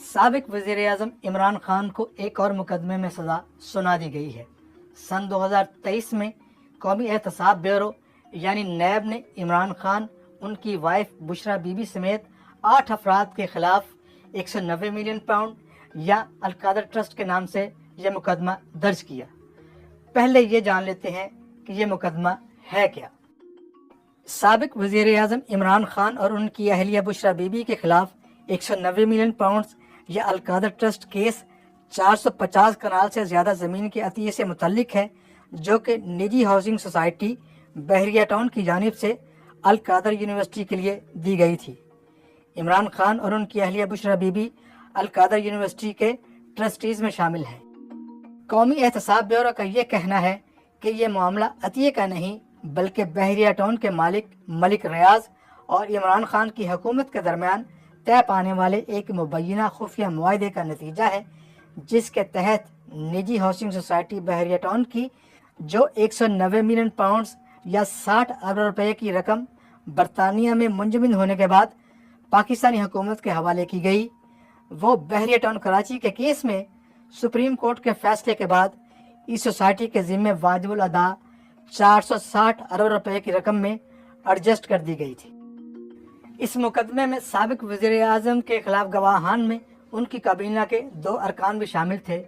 साबिक वज़ीर-ए-आज़म इमरान खान को एक और मुकदमे में सज़ा सुना दी गई है। सन 2023 में कौमी एहतसाब ब्यूरो यानी नैब ने इमरान खान, उनकी वाइफ बुशरा बीबी समेत 8 अफराद के खिलाफ 190 मिलियन पाउंड या अलकादर ट्रस्ट के नाम से यह मुकदमा दर्ज किया। पहले ये जान लेते हैं कि यह मुकदमा है क्या। साबिक वज़ीर-ए-आज़म इमरान खान और उनकी अहलिया बुशरा बीबी के खिलाफ 190 मिलियन पाउंड या अलकादर ट्रस्ट केस 450 कनाल से ज़्यादा ज़मीन के अतिये से मुतल्लिक है, जो कि निजी हाउसिंग सोसाइटी बहरिया टाउन की जानिब से अलकादर यूनिवर्सिटी के लिए दी गई थी। इमरान खान और उनकी अहलिया बुशरा बीबी अलकादर यूनिवर्सिटी के ट्रस्टीज़ में शामिल हैं। कौमी एहतसाब ब्यूरो का ये कहना है कि ये मामला अतिये का नहीं बल्कि बहरिया टाउन के मालिक मलिक रियाज और इमरान खान की हुकूमत के दरमियान तय पाने वाले एक मुबैना खुफिया मुआहदे का नतीजा है, जिसके तहत निजी हाउसिंग सोसाइटी बहरिया टाउन की जो 190 मिलियन पाउंड या 60 अरब रुपए की रकम बरतानिया में मुंजमद होने के बाद पाकिस्तानी हुकूमत के हवाले की गई, वो बहरिया टाउन कराची के केस में सुप्रीम कोर्ट के फैसले के बाद इस सोसाइटी के ज़िम्मे वाजिबुल अदा 460 अरब रुपए की रकम में एडजस्ट कर दी गई थी। इस मुकदमे में साबिक वज़ीर-ए-आज़म के खिलाफ गवाहान में उनकी काबीना के 2 अरकान भी शामिल थे,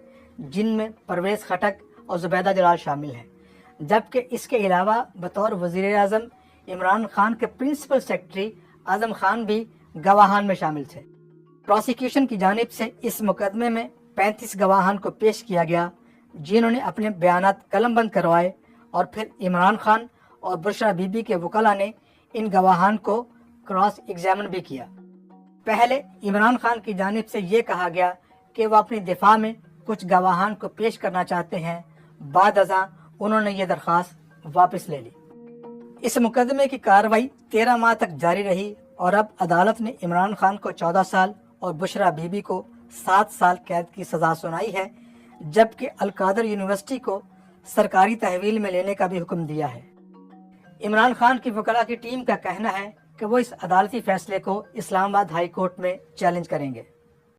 जिनमें परवेज़ खटक और ज़ुबैदा जलाल शामिल हैं, जबकि इसके अलावा बतौर वज़ीर-ए-आज़म इमरान खान के प्रिंसिपल सेक्रेटरी आज़म खान भी गवाहान में शामिल थे। प्रोसिक्यूशन की जानिब से इस मुकदमे में 35 गवाहान को पेश किया गया, जिन्होंने अपने बयानात कलमबंद करवाए और फिर इमरान खान और बुशरा बीबी के वकला ने इन गवाहान को क्रॉस एग्जामिन भी किया। पहले इमरान खान की जानिब से ये कहा गया कि वह अपनी दिफा में कुछ गवाहान को पेश करना चाहते हैं, बाद अज़ां उन्होंने ये दरख्वास्त वापस ले ली। इस मुकदमे की कार्रवाई 13 माह तक जारी रही और अब अदालत ने इमरान खान को 14 साल और बुशरा बीबी को 7 साल कैद की सज़ा सुनाई है, जबकि अलकादर यूनिवर्सिटी को सरकारी तहवील में लेने का भी हुक्म दिया है। इमरान खान की वकला की टीम का कहना है कि वो इस अदालती फैसले को इस्लामाबाद हाई कोर्ट में चैलेंज करेंगे।